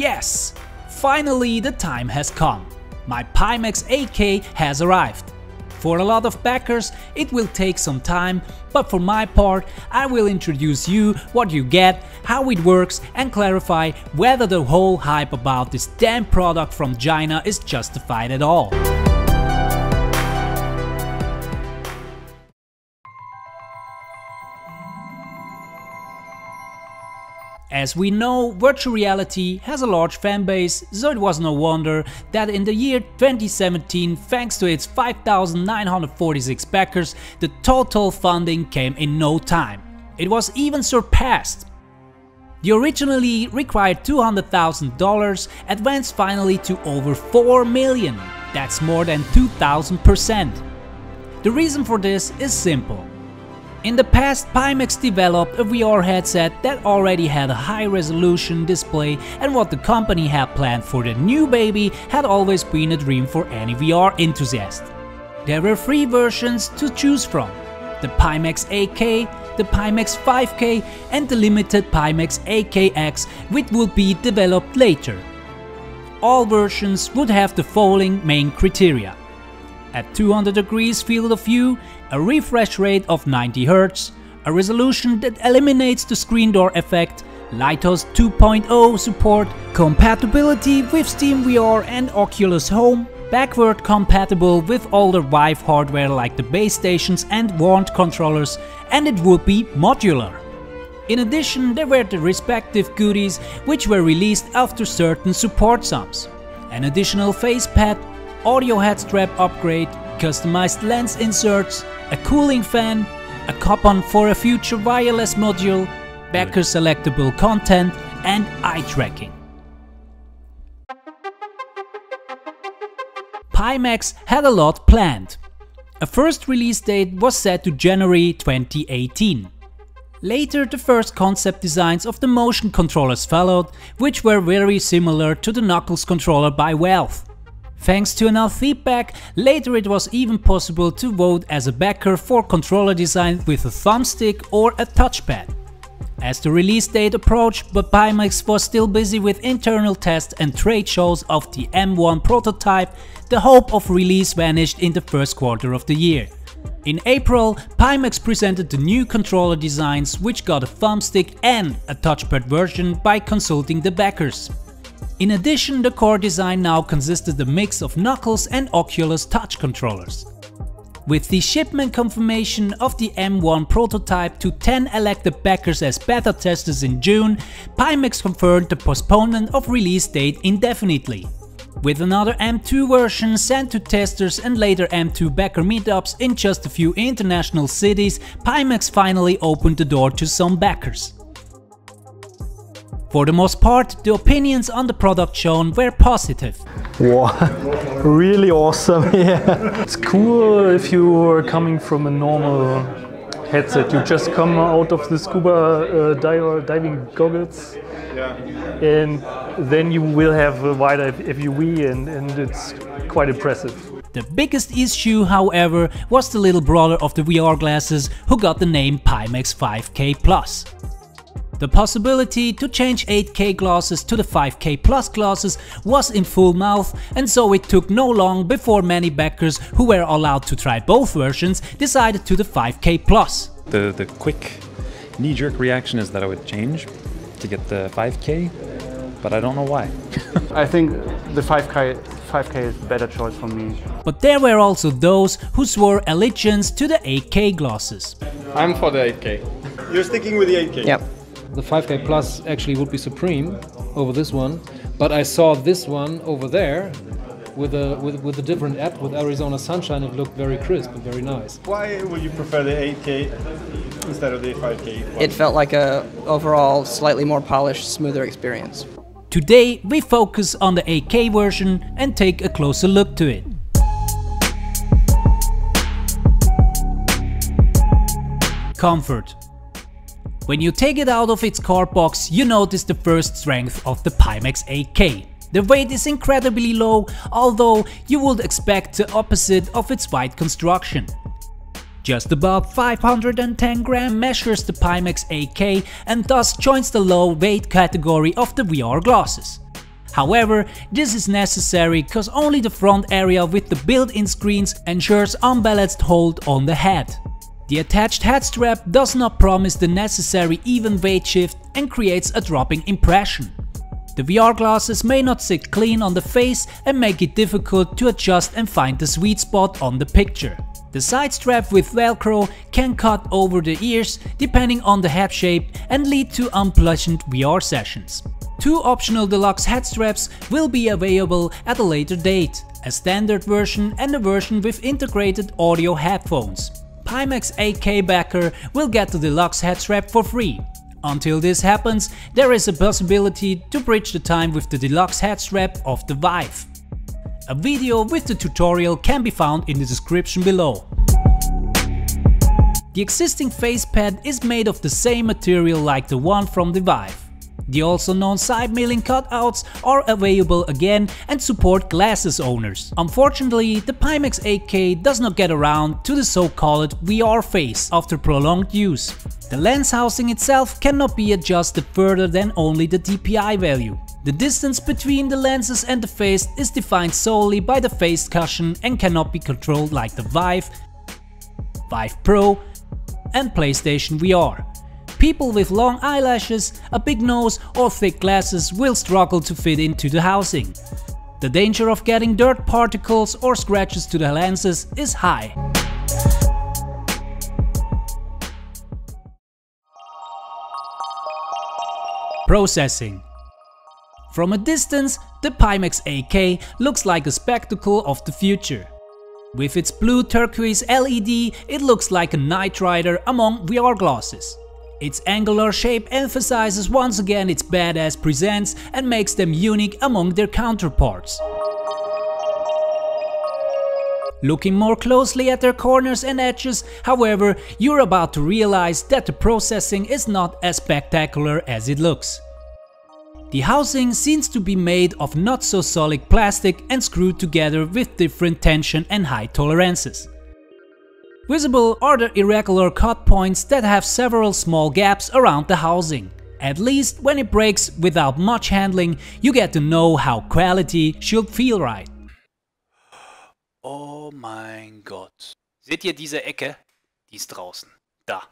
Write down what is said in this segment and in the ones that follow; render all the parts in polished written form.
Yes! Finally the time has come. My Pimax 8K has arrived. For a lot of backers it will take some time, but for my part I will introduce you what you get, how it works and clarify whether the whole hype about this damn product from China is justified at all. As we know, virtual reality has a large fan base, so it was no wonder that in the year 2017, thanks to its 5,946 backers, the total funding came in no time. It was even surpassed. The originally required $200,000 advanced finally to over 4 million. That's more than 2,000%. The reason for this is simple. In the past, Pimax developed a VR headset that already had a high-resolution display, and what the company had planned for the new baby had always been a dream for any VR enthusiast. There were 3 versions to choose from: the Pimax 8K, the Pimax 5K and the limited Pimax 8KX, which would be developed later. All versions would have the following main criteria: at 200 degrees field of view, a refresh rate of 90 Hz, a resolution that eliminates the screen door effect, Lighthouse 2.0 support, compatibility with Steam VR and Oculus Home, backward compatible with older Vive hardware like the base stations and wand controllers, and it would be modular. In addition, there were the respective goodies which were released after certain support sums: an additional face pad, audio headstrap upgrade, customized lens inserts, a cooling fan, a coupon for a future wireless module, backer selectable content and eye tracking. Pimax had a lot planned. A first release date was set to January 2018. Later the first concept designs of the motion controllers followed, which were very similar to the Knuckles controller by Valve. Thanks to enough feedback, later it was even possible to vote as a backer for controller design with a thumbstick or a touchpad. As the release date approached, but Pimax was still busy with internal tests and trade shows of the M1 prototype, the hope of release vanished in the first quarter of the year. In April, Pimax presented the new controller designs, which got a thumbstick and a touchpad version by consulting the backers. In addition, the core design now consisted of a mix of Knuckles and Oculus touch controllers. With the shipment confirmation of the M1 prototype to 10 elected backers as beta testers in June, Pimax confirmed the postponement of release date indefinitely. With another M2 version sent to testers and later M2 backer meetups in just a few international cities, Pimax finally opened the door to some backers. For the most part, the opinions on the product shown were positive. Wow, really awesome, yeah. It's cool if you are coming from a normal headset. You just come out of the scuba diving goggles, and then you will have a wider FUV and it's quite impressive. The biggest issue, however, was the little brother of the VR glasses who got the name Pimax 5K Plus. The possibility to change 8K glasses to the 5K Plus glasses was in full mouth, and so it took no long before many backers who were allowed to try both versions decided to the 5K Plus. The quick knee-jerk reaction is that I would change to get the 5K, but I don't know why. I think the 5K is a better choice for me. But there were also those who swore allegiance to the 8K glasses. I'm for the 8K. You're sticking with the 8K? Yep. The 5K Plus actually would be supreme over this one, but I saw this one over there with a different app with Arizona Sunshine. It looked very crisp and very nice. Why would you prefer the 8K instead of the 5K? It felt like a overall slightly more polished, smoother experience. Today we focus on the 8K version and take a closer look to it. Comfort. When you take it out of its card box, you notice the first strength of the Pimax 8K. The weight is incredibly low, although you would expect the opposite of its wide construction. Just about 510 grams measures the Pimax 8K and thus joins the low weight category of the VR glasses. However, this is necessary cause only the front area with the built-in screens ensures unbalanced hold on the head. The attached head strap does not promise the necessary even weight shift and creates a dropping impression. The VR glasses may not sit clean on the face and make it difficult to adjust and find the sweet spot on the picture. The side strap with Velcro can cut over the ears depending on the head shape and lead to unpleasant VR sessions. 2 optional deluxe head straps will be available at a later date, a standard version and a version with integrated audio headphones. Pimax AK backer will get the deluxe head strap for free. Until this happens, there is a possibility to bridge the time with the deluxe head strap of the Vive. A video with the tutorial can be found in the description below. The existing face pad is made of the same material like the one from the Vive. The also known side milling cutouts are available again and support glasses owners. Unfortunately, the Pimax AK does not get around to the so-called VR face after prolonged use. The lens housing itself cannot be adjusted further than only the DPI value. The distance between the lenses and the face is defined solely by the face cushion and cannot be controlled like the Vive, Vive Pro and PlayStation VR. People with long eyelashes, a big nose or thick glasses will struggle to fit into the housing. The danger of getting dirt particles or scratches to the lenses is high. Processing. From a distance, the Pimax AK looks like a spectacle of the future. With its blue turquoise LED, it looks like a Knight Rider among VR glasses. Its angular shape emphasizes once again its badass presence and makes them unique among their counterparts. Looking more closely at their corners and edges, however, you're about to realize that the processing is not as spectacular as it looks. The housing seems to be made of not so solid plastic and screwed together with different tension and height tolerances. Visible are the irregular cut points that have several small gaps around the housing. At least when it breaks without much handling, you get to know how quality should feel right. Oh mein Gott. Seht ihr diese Ecke? Die ist draußen. Da.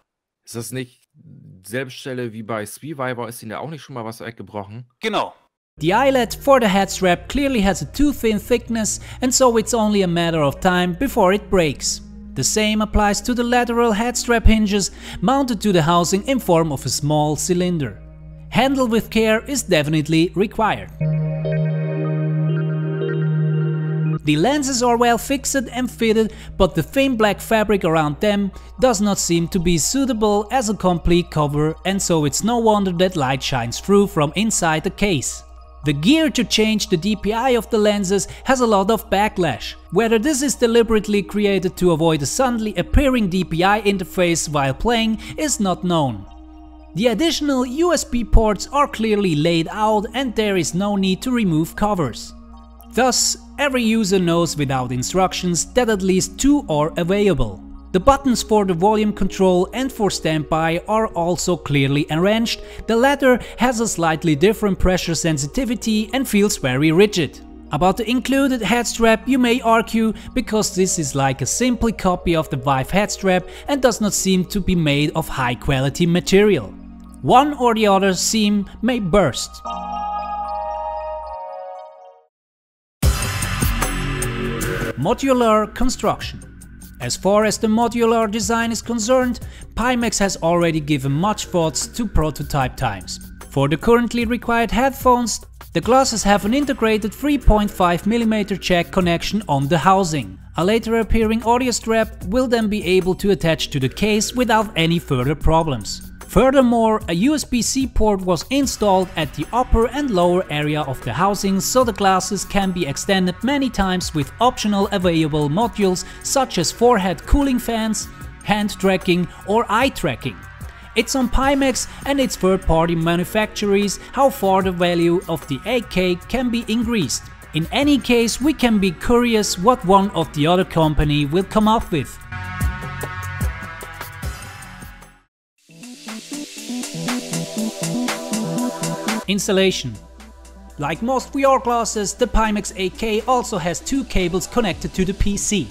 Ist das nicht dieselbe Stelle wie bei Survivor? Ist Ihnen da auch nicht schon mal was weggebrochen? Genau. The eyelet for the head strap clearly has a too thin thickness, and so it's only a matter of time before it breaks. The same applies to the lateral head strap hinges mounted to the housing in form of a small cylinder. Handle with care is definitely required. The lenses are well fixed and fitted, but the thin black fabric around them does not seem to be suitable as a complete cover, and so it's no wonder that light shines through from inside the case. The gear to change the DPI of the lenses has a lot of backlash. Whether this is deliberately created to avoid a suddenly appearing DPI interface while playing is not known. The additional USB ports are clearly laid out and there is no need to remove covers. Thus, every user knows without instructions that at least 2 are available. The buttons for the volume control and for standby are also clearly arranged. The latter has a slightly different pressure sensitivity and feels very rigid. About the included head strap you may argue, because this is like a simple copy of the Vive head strap and does not seem to be made of high quality material. One or the other seam may burst. Modular construction. As far as the modular design is concerned, Pimax has already given much thoughts to prototype times. For the currently required headphones, the glasses have an integrated 3.5mm jack connection on the housing. A later appearing audio strap will then be able to attach to the case without any further problems. Furthermore, a USB-C port was installed at the upper and lower area of the housing, so the glasses can be extended many times with optional available modules such as forehead cooling fans, hand tracking or eye tracking. It's on Pimax and its third-party manufacturers how far the value of the AK can be increased. In any case, we can be curious what one of the other company will come up with. Installation. Like most VR glasses, the Pimax 8K also has two cables connected to the PC.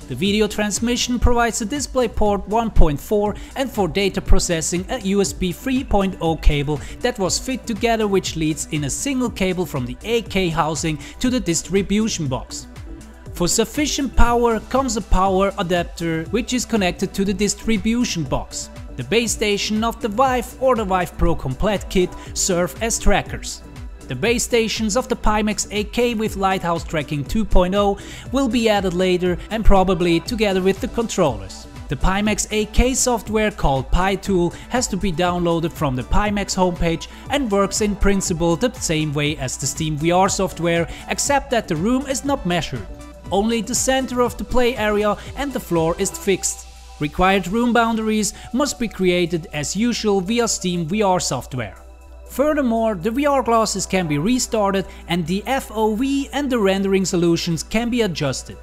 The video transmission provides a DisplayPort 1.4 and for data processing a USB 3.0 cable that was fit together, which leads in a single cable from the 8K housing to the distribution box. For sufficient power comes a power adapter which is connected to the distribution box. The base station of the Vive or the Vive Pro Complete kit serve as trackers. The base stations of the Pimax 8K with Lighthouse Tracking 2.0 will be added later and probably together with the controllers. The Pimax 8K software called PyTool has to be downloaded from the Pimax homepage and works in principle the same way as the Steam VR software, except that the room is not measured. Only the center of the play area and the floor is fixed. Required room boundaries must be created as usual via Steam VR software. Furthermore, the VR glasses can be restarted and the FOV and the rendering solutions can be adjusted.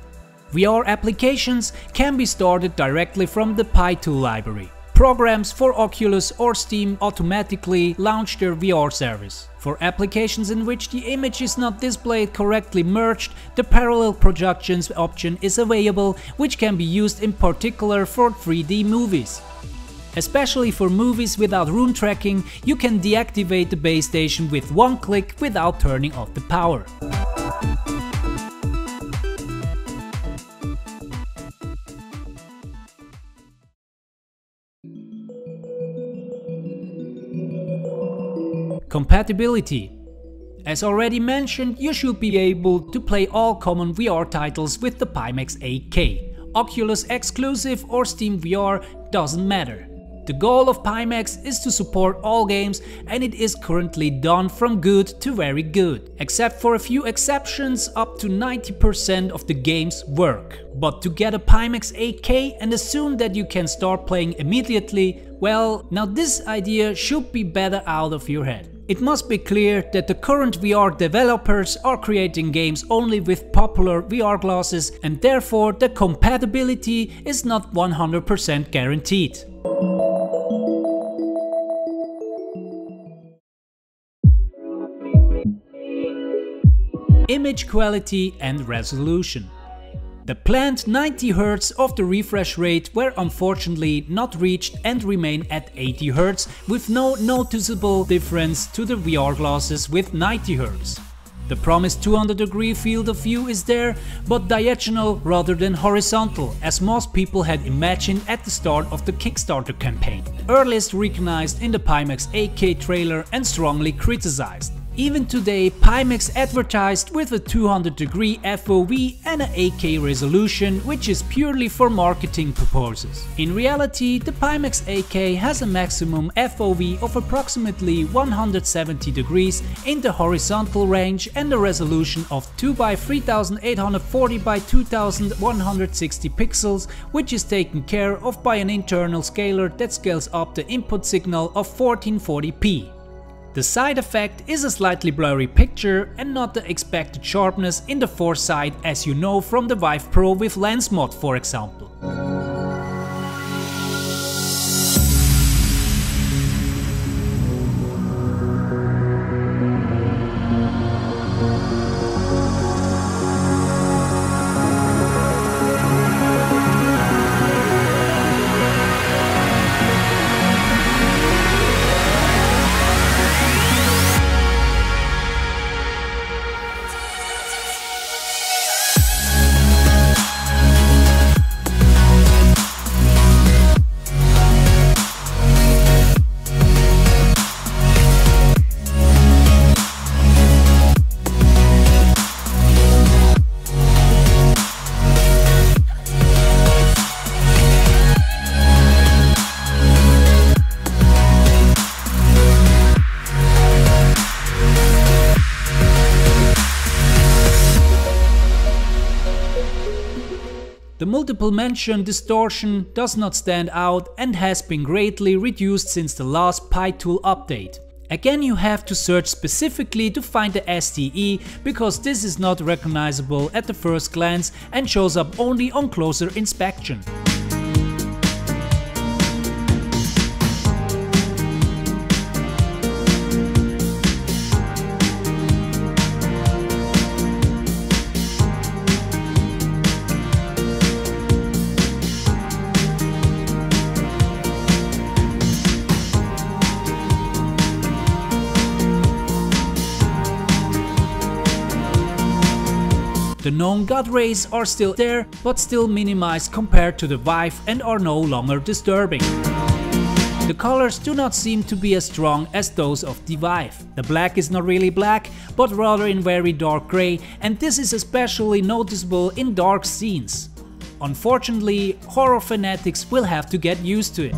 VR applications can be started directly from the PyTool library. Programs for Oculus or Steam automatically launch their VR service. For applications in which the image is not displayed correctly merged, the parallel projections option is available, which can be used in particular for 3D movies. Especially for movies without room tracking, you can deactivate the base station with one click without turning off the power. Compatibility. As already mentioned, you should be able to play all common VR titles with the Pimax 8K. Oculus exclusive or Steam VR doesn't matter. The goal of Pimax is to support all games and it is currently done from good to very good. Except for a few exceptions, up to 90% of the games work. But to get a Pimax 8K and assume that you can start playing immediately, well, now this idea should be better out of your head. It must be clear that the current VR developers are creating games only with popular VR glasses and therefore the compatibility is not 100% guaranteed. Image quality and resolution. The planned 90 Hz of the refresh rate were unfortunately not reached and remain at 80 Hz with no noticeable difference to the VR glasses with 90 Hz. The promised 200-degree field of view is there, but diagonal rather than horizontal, as most people had imagined at the start of the Kickstarter campaign. Earliest recognized in the Pimax 8K trailer and strongly criticized. Even today, Pimax advertised with a 200-degree FOV and an 8K resolution, which is purely for marketing purposes. In reality, the Pimax 8K has a maximum FOV of approximately 170 degrees in the horizontal range and a resolution of 2x3840 by 2160 pixels, which is taken care of by an internal scaler that scales up the input signal of 1440p. The side effect is a slightly blurry picture and not the expected sharpness in the foresight, as you know from the Vive Pro with Lens mod, for example. The multiple mention distortion does not stand out and has been greatly reduced since the last PyTool update. Again, you have to search specifically to find the SDE, because this is not recognizable at the first glance and shows up only on closer inspection. The known God rays are still there, but still minimized compared to the Vive and are no longer disturbing. The colors do not seem to be as strong as those of the Vive. The black is not really black, but rather in very dark grey, and this is especially noticeable in dark scenes. Unfortunately, horror fanatics will have to get used to it.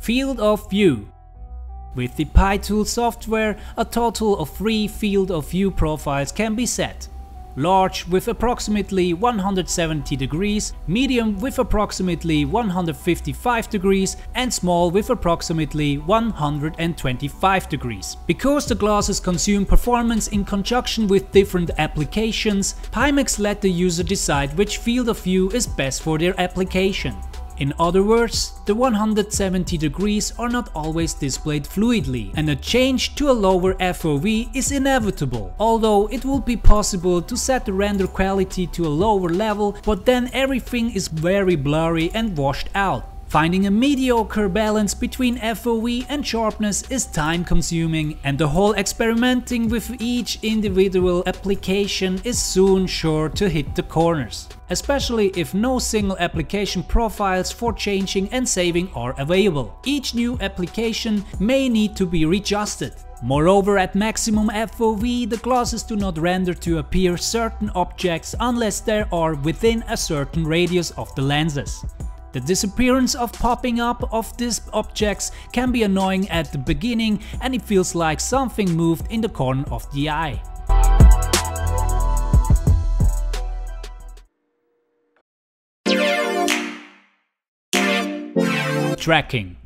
Field of view. With the PyTool software, a total of 3 field of view profiles can be set. Large with approximately 170 degrees, medium with approximately 155 degrees and small with approximately 125 degrees. Because the glasses consume performance in conjunction with different applications, Pimax let the user decide which field of view is best for their application. In other words, the 170 degrees are not always displayed fluidly, and a change to a lower FOV is inevitable, although it will be possible to set the render quality to a lower level, but then everything is very blurry and washed out. Finding a mediocre balance between FOV and sharpness is time consuming, and the whole experimenting with each individual application is soon sure to hit the corners. Especially if no single application profiles for changing and saving are available. Each new application may need to be readjusted. Moreover, at maximum FOV, the glasses do not render to appear certain objects unless they are within a certain radius of the lenses. The disappearance of popping up of these objects can be annoying at the beginning, and it feels like something moved in the corner of the eye. Tracking.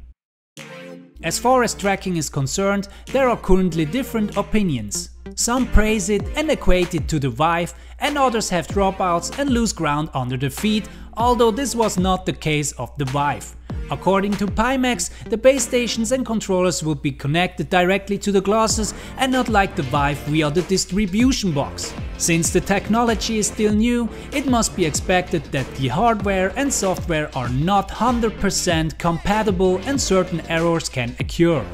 As far as tracking is concerned, there are currently different opinions. Some praise it and equate it to the Vive, and others have dropouts and lose ground under their feet, although this was not the case of the Vive. According to Pimax, the base stations and controllers will be connected directly to the glasses and not like the Vive via the distribution box. Since the technology is still new, it must be expected that the hardware and software are not 100% compatible and certain errors can occur.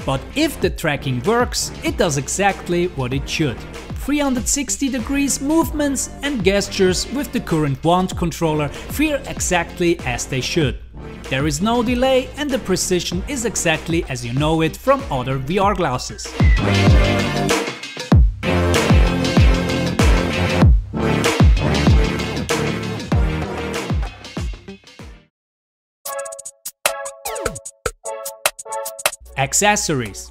But if the tracking works, it does exactly what it should. 360 degrees movements and gestures with the current wand controller feel exactly as they should. There is no delay and the precision is exactly as you know it from other VR glasses. Accessories.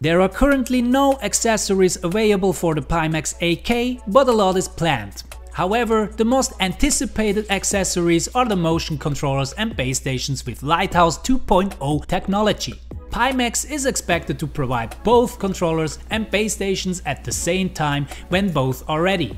There are currently no accessories available for the Pimax AK, but a lot is planned. However, the most anticipated accessories are the motion controllers and base stations with Lighthouse 2.0 technology. Pimax is expected to provide both controllers and base stations at the same time when both are ready.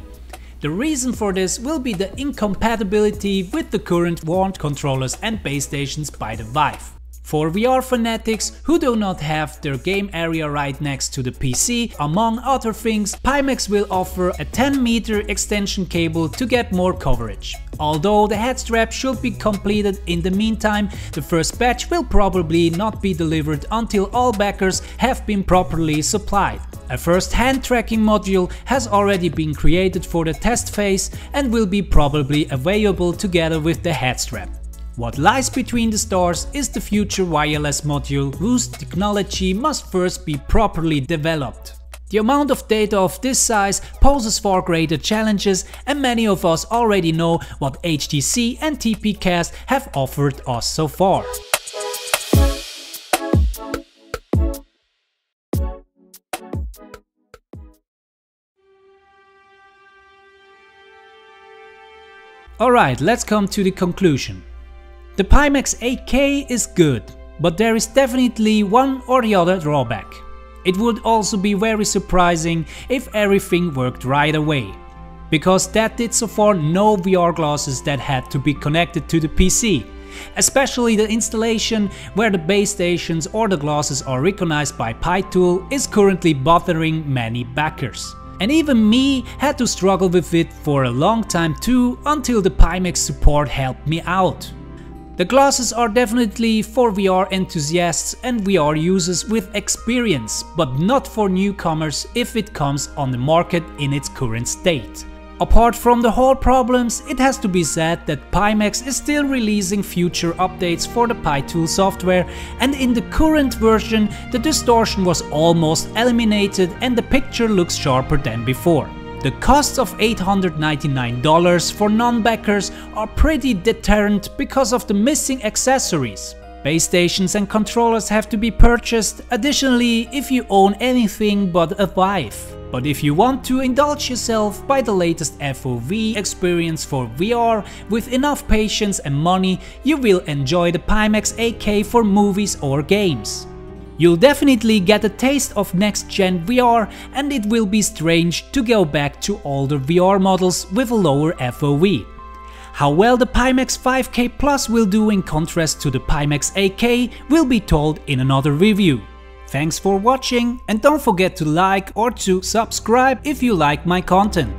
The reason for this will be the incompatibility with the current wand controllers and base stations by the Vive. For VR fanatics who do not have their game area right next to the PC, among other things, Pimax will offer a 10-meter extension cable to get more coverage. Although the Headstrap should be completed in the meantime, the first batch will probably not be delivered until all backers have been properly supplied. A first hand tracking module has already been created for the test phase and will be probably available together with the Headstrap. What lies between the stars is the future wireless module, whose technology must first be properly developed. The amount of data of this size poses far greater challenges, and many of us already know what HTC and TPcast have offered us so far. Alright, let's come to the conclusion. The Pimax AK is good, but there is definitely one or the other drawback. It would also be very surprising if everything worked right away, because that did so far no VR glasses that had to be connected to the PC. Especially the installation where the base stations or the glasses are recognized by PyTool is currently bothering many backers. And even me had to struggle with it for a long time too, until the Pimax support helped me out. The glasses are definitely for VR enthusiasts and VR users with experience, but not for newcomers if it comes on the market in its current state. Apart from the Hall problems, it has to be said that Pimax is still releasing future updates for the PyTool software, and in the current version the distortion was almost eliminated and the picture looks sharper than before. The costs of $899 for non-backers are pretty deterrent because of the missing accessories. Base stations and controllers have to be purchased, additionally if you own anything but a Vive. But if you want to indulge yourself by the latest FOV experience for VR with enough patience and money, you will enjoy the Pimax AK for movies or games. You'll definitely get a taste of next-gen VR, and it will be strange to go back to older VR models with a lower FOV. How well the Pimax 5K Plus will do in contrast to the Pimax AK will be told in another review. Thanks for watching, and don't forget to like or to subscribe if you like my content.